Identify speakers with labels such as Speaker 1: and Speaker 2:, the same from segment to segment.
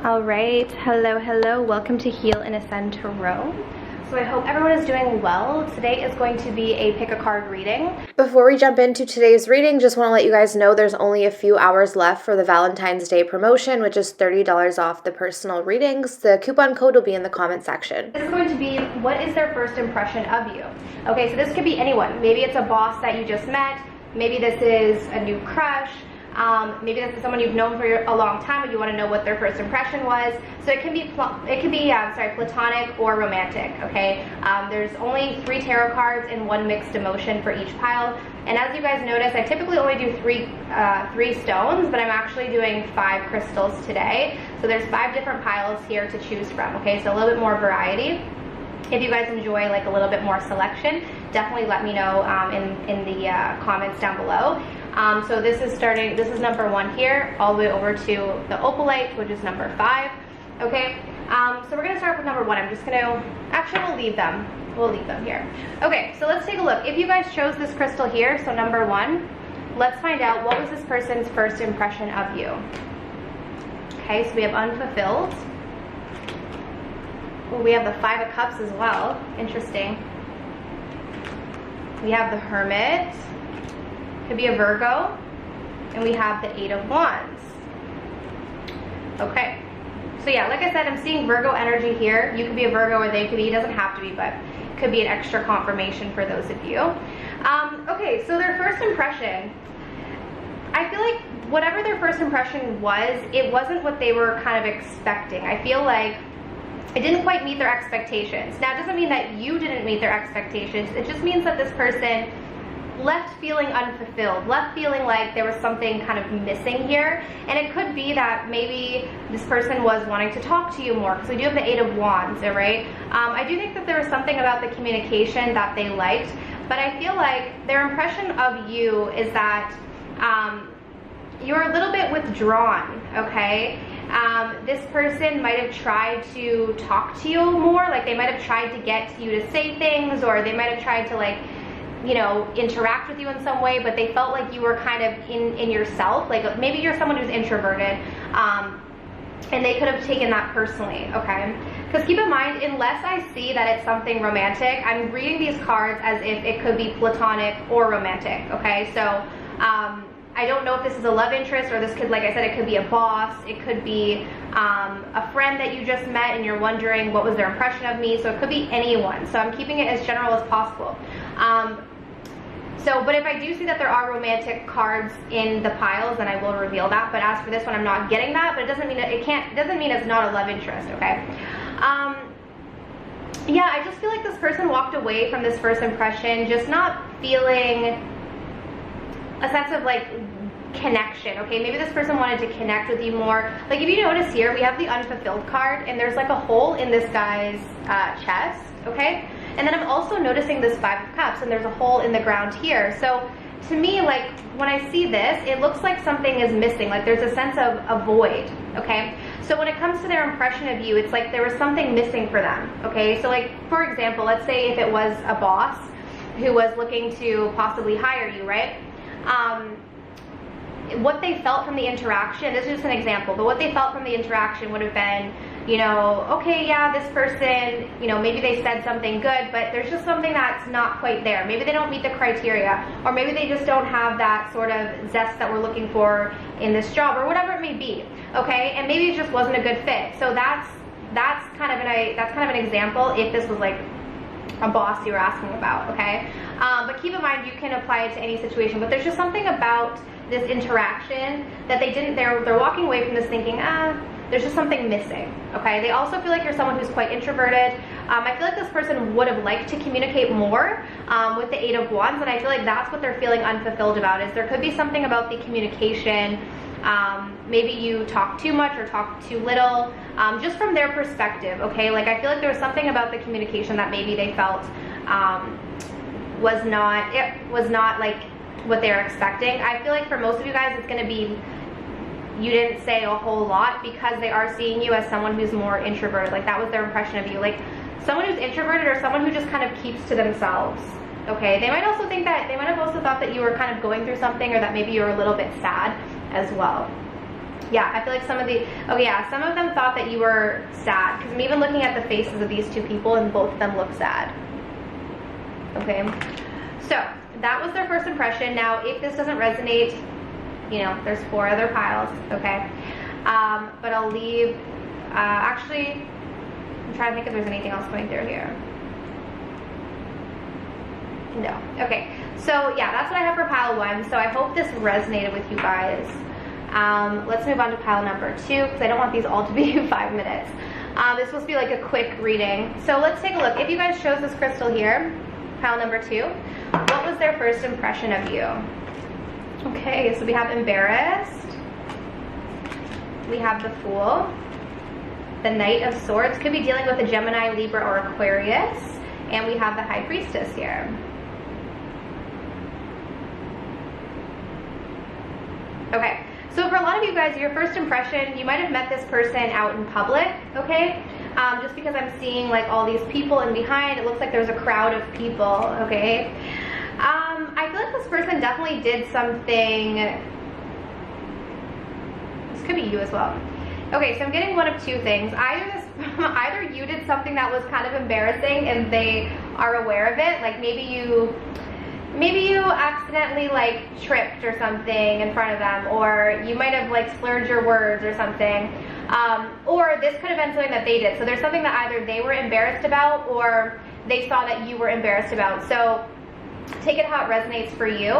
Speaker 1: All right, hello, welcome to Heal and Ascend Tarot. So I hope everyone is doing well. Today is going to be a pick a card reading. Before we jump into today's reading, just want to let you guys know there's only a few hours left for the Valentine's Day promotion, which is $30 off the personal readings. The coupon code will be in the comment section. This is going to be, what is their first impression of you? Okay, so this could be anyone. Maybe it's a boss that you just met. Maybe this is a new crush. Maybe this is someone you've known for a long time, but you want to know what their first impression was. So it can be platonic or romantic. Okay, there's only 3 tarot cards and 1 mixed emotion for each pile. And as you guys notice, I typically only do three stones, but I'm actually doing 5 crystals today. So there's 5 different piles here to choose from. Okay, so a little bit more variety. If you guys enjoy like a little bit more selection, definitely let me know in the comments down below. So this is number 1 here, all the way over to the opalite, which is number 5. Okay, so we're gonna start with number 1. We'll leave them here. Okay, so let's take a look. If you guys chose this crystal here, so number 1, let's find out what was this person's first impression of you. Okay, so we have unfulfilled. Ooh, we have the 5 of Cups as well. Interesting. We have the Hermit. Could be a Virgo. And we have the 8 of Wands. Okay. So yeah, like I said, I'm seeing Virgo energy here. You could be a Virgo or they could be. It doesn't have to be, but it could be an extra confirmation for those of you. Okay, so their first impression. I feel like whatever their first impression was, it wasn't what they were kind of expecting. I feel like it didn't quite meet their expectations. Now, it doesn't mean that you didn't meet their expectations. It just means that this person left feeling unfulfilled, left feeling like there was something kind of missing here. And it could be that maybe this person was wanting to talk to you more, because we do have the 8 of Wands, all right? I do think that there was something about the communication that they liked, but I feel like their impression of you is that you're a little bit withdrawn, okay? This person might have tried to talk to you more, like they might have tried to get you to say things, or they might have tried to, like, you know, interact with you in some way, but they felt like you were kind of in yourself. Like maybe you're someone who's introverted, and they could have taken that personally, okay? Because keep in mind, unless I see that it's something romantic, I'm reading these cards as if it could be platonic or romantic, okay? So I don't know if this is a love interest, or this could, like I said, it could be a boss, it could be a friend that you just met and you're wondering what was their impression of me. So it could be anyone. So I'm keeping it as general as possible. But if I do see that there are romantic cards in the piles, then I will reveal that. But as for this one, I'm not getting that. But it doesn't mean that it doesn't mean it's not a love interest, okay? Yeah, I just feel like this person walked away from this first impression just not feeling a sense of like connection, okay? Maybe this person wanted to connect with you more. Like if you notice here, we have the unfulfilled card, and there's like a hole in this guy's chest, okay? And then I'm also noticing this 5 of Cups, and there's a hole in the ground here. So to me, like when I see this, it looks like something is missing. Like there's a sense of a void, okay? So when it comes to their impression of you, it's like there was something missing for them, okay? So like, for example, let's say if it was a boss who was looking to possibly hire you, right? What they felt from the interaction, this is just an example, but what they felt from the interaction would have been, you know, okay, yeah, this person, you know, maybe they said something good, but there's just something that's not quite there. Maybe they don't meet the criteria, or maybe they just don't have that sort of zest that we're looking for in this job, or whatever it may be, okay? And maybe it just wasn't a good fit. So that's kind of an example if this was like a boss you were asking about, okay? But keep in mind, you can apply it to any situation, but there's just something about this interaction that they're walking away from this thinking, there's just something missing, okay? They also feel like you're someone who's quite introverted. I feel like this person would have liked to communicate more with the 8 of Wands, and I feel like that's what they're feeling unfulfilled about, is there could be something about the communication. Maybe you talk too much or talk too little, just from their perspective, okay? Like I feel like there was something about the communication that maybe they felt was not like what they're expecting. I feel like for most of you guys, it's going to be you didn't say a whole lot, because they are seeing you as someone who's more introverted. Like that was their impression of you, like someone who's introverted or someone who just kind of keeps to themselves, okay? They might also think that, they might have also thought that you were kind of going through something, or that maybe you were a little bit sad as well. Yeah, I feel like some of the, okay, yeah, some of them thought that you were sad, because I'm even looking at the faces of these two people and both of them look sad. Okay, so that was their first impression. Now, if this doesn't resonate, you know, there's 4 other piles, okay? But I'll leave, actually, I'm trying to think if there's anything else going through here. No. Okay, so yeah, that's what I have for pile 1. So I hope this resonated with you guys. Let's move on to pile number 2, because I don't want these all to be 5 minutes. This is supposed to be like a quick reading. So let's take a look. If you guys chose this crystal here, pile number 2, what was their first impression of you? Okay, so we have embarrassed. We have the Fool. The Knight of Swords. Could be dealing with a Gemini, Libra, or Aquarius. And we have the High Priestess here. Okay, so for a lot of you guys, your first impression, you might have met this person out in public, okay? Just because I'm seeing like all these people in behind, it looks like there's a crowd of people, okay? I feel like this person definitely did something, this could be you as well. Okay, so I'm getting one of 2 things. Either you did something that was kind of embarrassing and they are aware of it, like maybe you accidentally like tripped or something in front of them, or you might have like slurred your words or something, or this could have been something that they did. So there's something that either they were embarrassed about or they saw that you were embarrassed about. So take it how it resonates for you.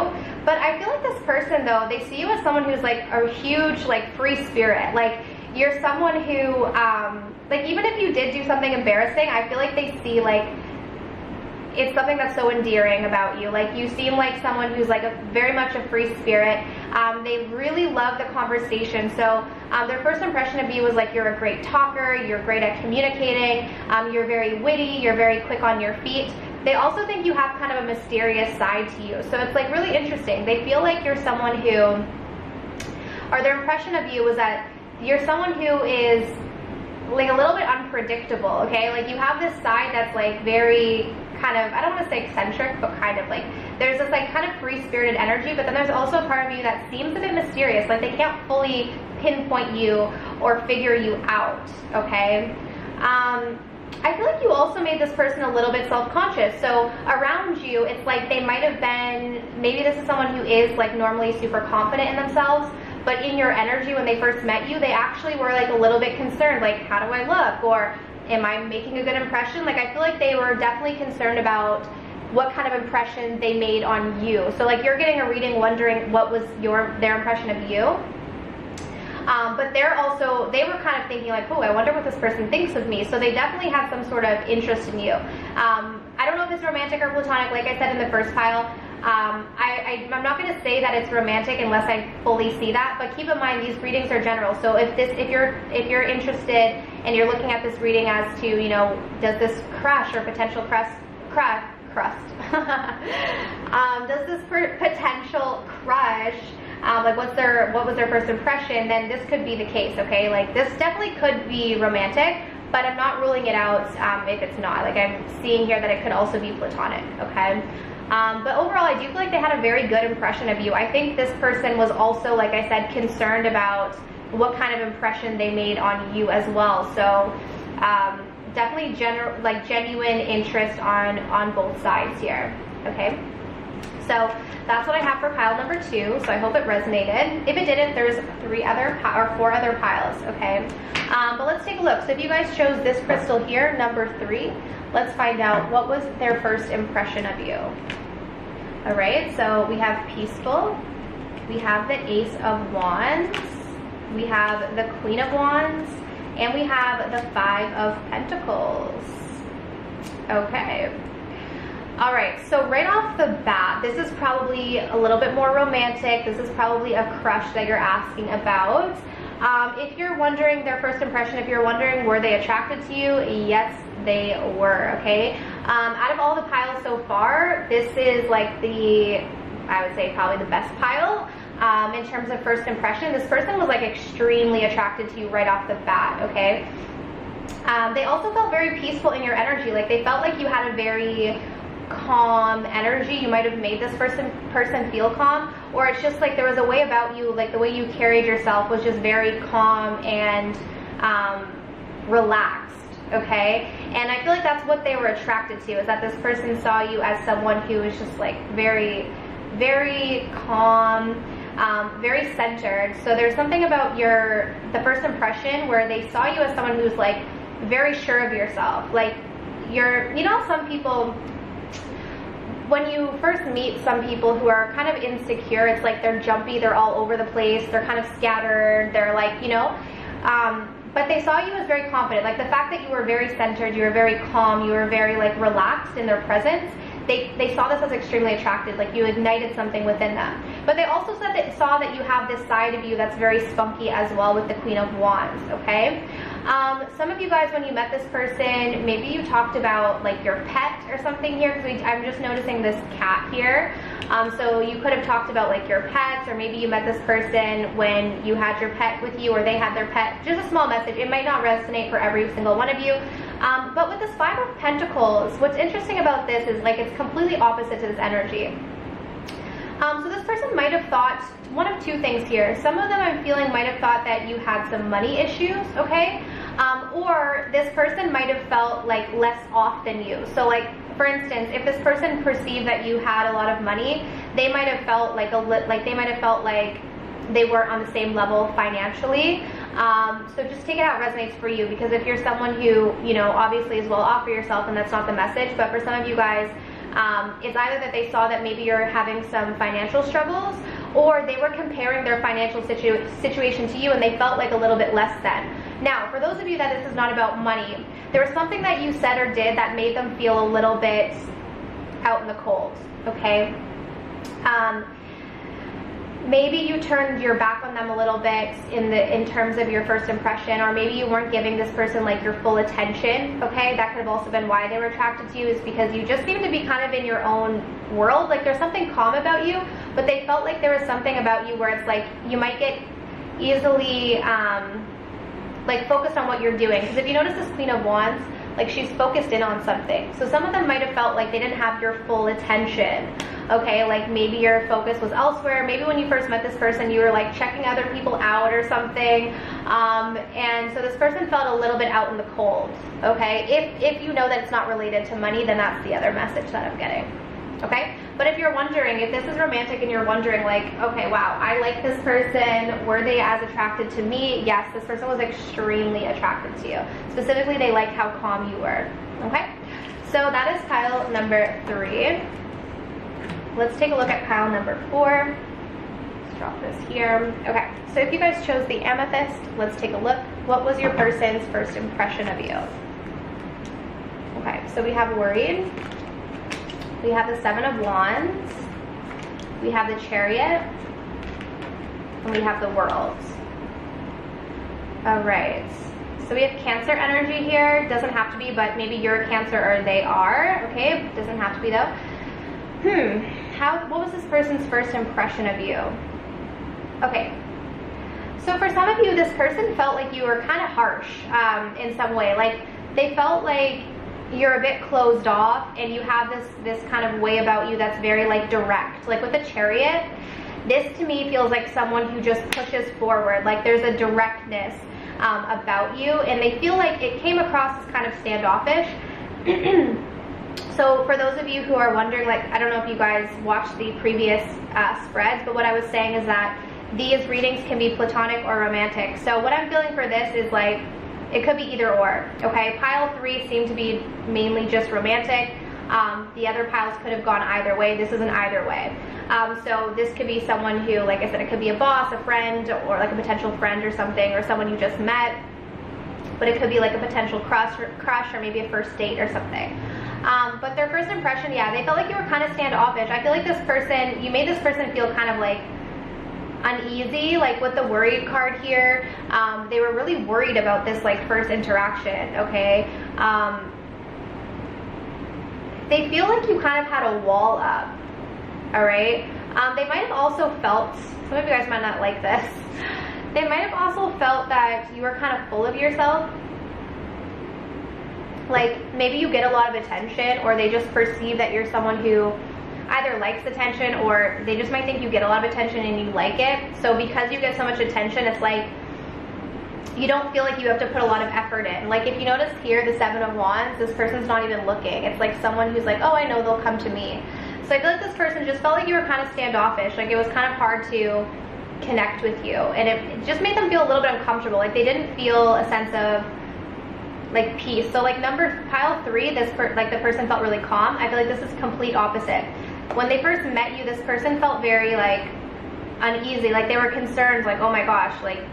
Speaker 1: But I feel like this person though, they see you as someone who's like a huge like free spirit. Like you're someone who like even if you did do something embarrassing, I feel like they see like it's something that's so endearing about you. Like you seem like someone who's like very much a free spirit. They really love the conversation. So their first impression of you was like you're a great talker, you're great at communicating, you're very witty, you're very quick on your feet. They also think you have kind of a mysterious side to you. So it's like really interesting. They feel like you're someone who, or their impression of you was that you're someone who is like a little bit unpredictable, okay? Like you have this side that's like very kind of, I don't want to say eccentric, but kind of like, there's this like kind of free-spirited energy, but then there's also a part of you that seems a bit mysterious, like they can't fully pinpoint you or figure you out, okay? I feel like you also made this person a little bit self-conscious. So around you, it's like they might have been, maybe this is someone who is like normally super confident in themselves, but in your energy when they first met you, they actually were like a little bit concerned, like how do I look, or am I making a good impression? Like I feel like they were definitely concerned about what kind of impression they made on you. So like you're getting a reading wondering what was their impression of you. But they were kind of thinking like, oh, I wonder what this person thinks of me. So they definitely have some sort of interest in you. I don't know if it's romantic or platonic, like I said in the first pile. I'm not going to say that it's romantic unless I fully see that, but keep in mind these readings are general. So if you're interested and you're looking at this reading as to, you know, does this crush or potential crust does this potential crush like what was their first impression, then this could be the case, okay? Like this definitely could be romantic, but I'm not ruling it out if it's not. Like I'm seeing here that it could also be platonic, okay? But overall, I do feel like they had a very good impression of you. I think this person was also, like I said, concerned about what kind of impression they made on you as well. So definitely genuine interest on both sides here, okay? So that's what I have for pile number 2. So I hope it resonated. If it didn't, there's 4 other piles, okay? But let's take a look. So if you guys chose this crystal here, number 3, let's find out what was their first impression of you. All right, so we have peaceful, we have the Ace of Wands, we have the Queen of Wands, and we have the 5 of Pentacles. Okay. All right, so right off the bat, this is probably a little bit more romantic. This is probably a crush that you're asking about. If you're wondering their first impression, if you're wondering were they attracted to you, yes, they were, okay? Out of all the piles so far, this is like I would say probably the best pile in terms of first impression. This person was like extremely attracted to you right off the bat, okay? They also felt very peaceful in your energy. Like they felt like you had a very calm energy. You might have made this person feel calm, or it's just like there was a way about you, like the way you carried yourself was just very calm and relaxed, okay? And I feel like that's what they were attracted to, is that this person saw you as someone who was just like very, very calm, very centered. So there's something about the first impression where they saw you as someone who's like very sure of yourself. Like you know, some people, when you first meet some people who are kind of insecure, it's like they're jumpy, they're all over the place, they're kind of scattered, they're like, you know, but they saw you as very confident. Like the fact that you were very centered, you were very calm, you were very like relaxed in their presence, they saw this as extremely attractive, like you ignited something within them. But they also saw that you have this side of you that's very spunky as well with the Queen of Wands, okay? Some of you guys, when you met this person, maybe you talked about like your pet or something here, because I'm just noticing this cat here. So you could have talked about like your pets, or maybe you met this person when you had your pet with you, or they had their pet. Just a small message. It might not resonate for every single one of you. But with this Five of Pentacles, what's interesting about this is like it's completely opposite to this energy. So this person might have thought one of two things here. Some of them I'm feeling might have thought that you had some money issues, okay? Or this person might have felt like less off than you. So like, for instance, if this person perceived that you had a lot of money, they might have felt like they weren't on the same level financially. So just take it how it resonates for you, because if you're someone who, you know, obviously is well off for yourself, and that's not the message, but for some of you guys, it's either that they saw that maybe you're having some financial struggles, or they were comparing their financial situation to you and they felt like a little bit less than. Now, for those of you that this is not about money, there was something that you said or did that made them feel a little bit out in the cold, okay? Maybe you turned your back on them a little bit in terms of your first impression, or maybe you weren't giving this person like your full attention, okay? That could have also been why they were attracted to you, is because you just seem to be kind of in your own world. Like there's something calm about you, but they felt like there was something about you where it's like you might get easily like focused on what you're doing. Because if you notice this Queen of Wands, like she's focused in on something. So some of them might have felt like they didn't have your full attention. Okay, like maybe your focus was elsewhere. Maybe when you first met this person, you were like checking other people out or something. And so this person felt a little bit out in the cold. Okay, if you know that it's not related to money, then that's the other message that I'm getting. Okay, but if you're wondering, if this is romantic and you're wondering like, okay, wow, I like this person, were they as attracted to me? Yes, this person was extremely attracted to you. Specifically, they liked how calm you were. Okay, so that is pile number 3. Let's take a look at pile number 4. Let's drop this here. Okay, so if you guys chose the amethyst, let's take a look. What was your person's first impression of you? Okay, so we have worried. We have the Seven of Wands. We have the Chariot. And we have the World. All right. So we have Cancer energy here. Doesn't have to be, but maybe you're a Cancer or they are. Okay, doesn't have to be though. What was this person's first impression of you? Okay. So for some of you, this person felt like you were kind of harsh in some way. Like they felt like you're a bit closed off, and you have this kind of way about you that's very like direct. Like with the Chariot, this to me feels like someone who just pushes forward. Like there's a directness about you, and they feel like it came across as kind of standoffish. So for those of you who are wondering, like, I don't know if you guys watched the previous spreads, but what I was saying is that these readings can be platonic or romantic. So what I'm feeling for this is like, it could be either or, okay? Pile 3 seemed to be mainly just romantic. The other piles could have gone either way. This is an either way. So this could be someone who, like I said, it could be a boss, a friend, or like a potential friend or something, or someone you just met. But it could be like a potential crush or maybe a first date or something. But their first impression, yeah, they felt like you were kind of standoffish. I feel like this person, you made this person feel kind of like uneasy, like with the worried card here. They were really worried about this like first interaction, okay? They feel like you kind of had a wall up, all right? They might have also felt, some of you guys might not like this, they might have also felt that you were kind of full of yourself. Like maybe you get a lot of attention, or they just perceive that you're someone who either likes attention, or they just might think you get a lot of attention and you like it. So because you get so much attention, it's like you don't feel like you have to put a lot of effort in. Like if you notice here, the 7 of Wands, this person's not even looking. It's like someone who's like, oh, I know they'll come to me. So I feel like this person just felt like you were kind of standoffish. Like it was kind of hard to connect with you, and it just made them feel a little bit uncomfortable. Like they didn't feel a sense of like peace. So like pile 3, like the person felt really calm. I feel like this is complete opposite. When they first met you, this person felt very like uneasy. Like they were concerned, like, oh my gosh, like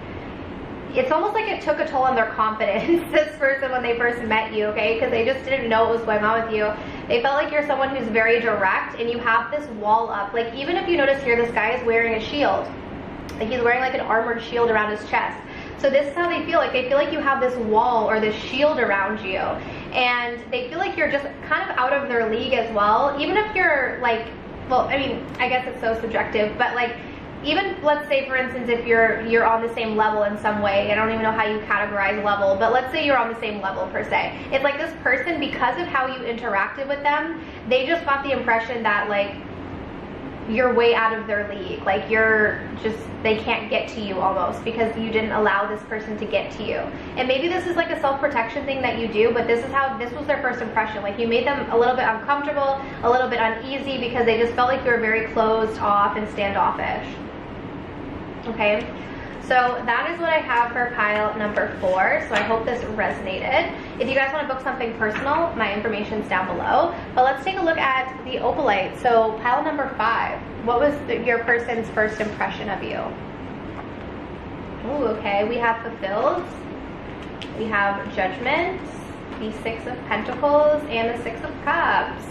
Speaker 1: it's almost like it took a toll on their confidence, this person, when they first met you, okay? Because they just didn't know what was going on with you. They felt like you're someone who's very direct, and you have this wall up. Like even if you notice here, this guy is wearing a shield. Like he's wearing like an armored shield around his chest. So this is how they feel. Like they feel like you have this wall or this shield around you, and they feel like you're just kind of out of their league as well. Even if you're like, well, I mean, I guess it's so subjective, but like even, let's say for instance, if you're on the same level in some way, I don't even know how you categorize level, but let's say you're on the same level per se. It's like this person, because of how you interacted with them, they just got the impression that like you're way out of their league. Like you're just, they can't get to you almost because you didn't allow this person to get to you. And maybe this is like a self-protection thing that you do, but this was their first impression. Like you made them a little bit uncomfortable, a little bit uneasy, because they just felt like you were very closed off and standoffish. Okay, so that is what I have for pile number 4. So I hope this resonated. If you guys want to book something personal, my information's down below. But let's take a look at the opalite. So pile number 5. What was your person's first impression of you? Ooh, okay, we have fulfilled. We have judgment, the 6 of Pentacles, and the 6 of Cups.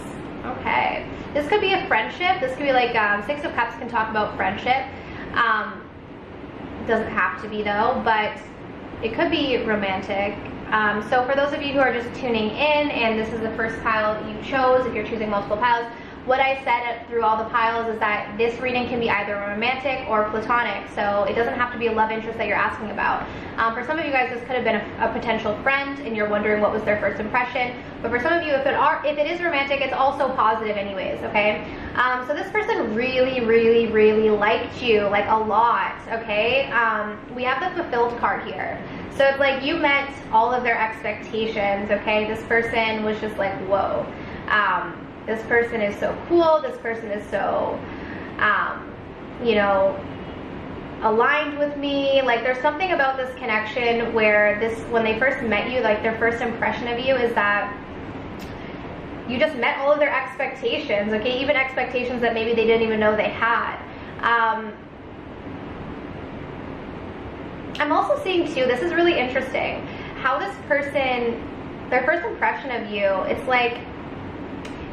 Speaker 1: Okay, this could be a friendship. This could be like 6 of Cups can talk about friendship. Doesn't have to be though, but it could be romantic. So for those of you who are just tuning in and this is the first pile you chose, if you're choosing multiple piles, what I said through all the piles is that this reading can be either romantic or platonic, so it doesn't have to be a love interest that you're asking about. For some of you guys, this could have been a potential friend and you're wondering what was their first impression, but for some of you, if it is romantic, it's also positive anyways, okay? So this person really, really, really liked you, like a lot, okay? We have the fulfilled card here. So it's like you met all of their expectations, okay? This person was just like, whoa. This person is so cool. This person is so, you know, aligned with me. Like there's something about this connection where when they first met you, like their first impression of you is that you just met all of their expectations, okay? Even expectations that maybe they didn't even know they had. I'm also seeing too, this is really interesting, how this person, their first impression of you, it's like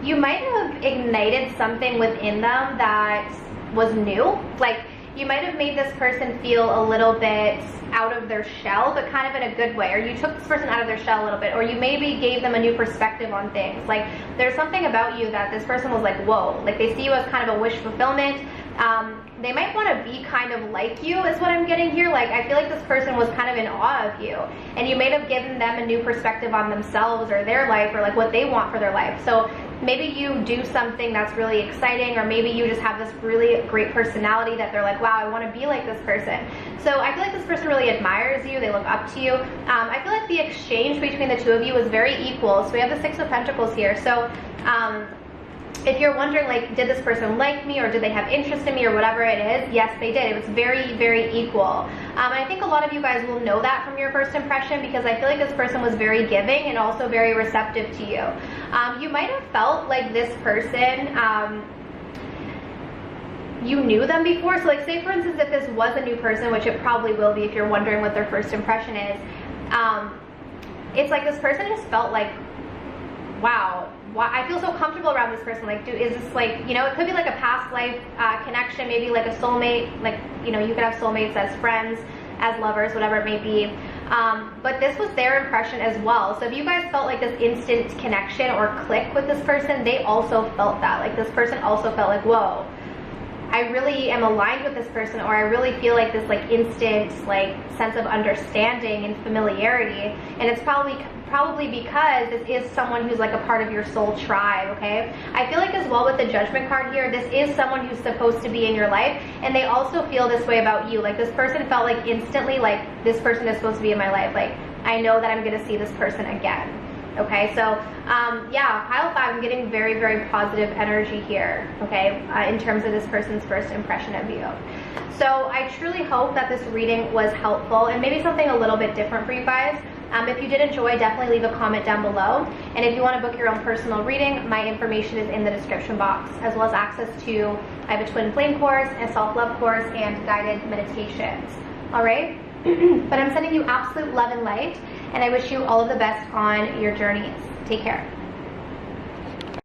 Speaker 1: you might have ignited something within them that was new. Like you might have made this person feel a little bit out of their shell, but kind of in a good way, or you took this person out of their shell a little bit, or you maybe gave them a new perspective on things. Like there's something about you that this person was like, whoa, like they see you as kind of a wish fulfillment. They might want to be kind of like you is what I'm getting here. Like I feel like this person was kind of in awe of you, and you may have given them a new perspective on themselves or their life, or like what they want for their life. So maybe you do something that's really exciting, or maybe you just have this really great personality that they're like, wow, I want to be like this person. So I feel like this person really admires you. They look up to you. I feel like the exchange between the two of you was very equal. So we have the 6 of Pentacles here. So if you're wondering, like, did this person like me, or did they have interest in me, or whatever it is, yes, they did. It was very, very equal. And I think a lot of you guys will know that from your first impression, because I feel like this person was very giving and also very receptive to you. You might have felt like this person, you knew them before. So like say for instance, if this was a new person, which it probably will be if you're wondering what their first impression is, it's like this person just felt like, wow, I feel so comfortable around this person. Like, is this like, you know, it could be like a past life connection, maybe like a soulmate, like, you know, you could have soulmates as friends, as lovers, whatever it may be. But this was their impression as well. So if you guys felt like this instant connection or click with this person, they also felt that. Like this person also felt like, whoa, I really am aligned with this person, or I really feel like this like instant like sense of understanding and familiarity. And it's probably because this is someone who's like a part of your soul tribe, okay? I feel like as well with the Judgment card here, this is someone who's supposed to be in your life, and they also feel this way about you. Like this person felt like instantly like this person is supposed to be in my life. Like I know that I'm gonna see this person again. Okay, so yeah, pile 5, I'm getting very, very positive energy here, okay, in terms of this person's first impression of you. So I truly hope that this reading was helpful and maybe something a little bit different for you guys. If you did enjoy, definitely leave a comment down below. And if you want to book your own personal reading, my information is in the description box, as well as access to, I have a twin flame course, a self-love course, and guided meditations. All right? But I'm sending you absolute love and light, and I wish you all of the best on your journeys. Take care.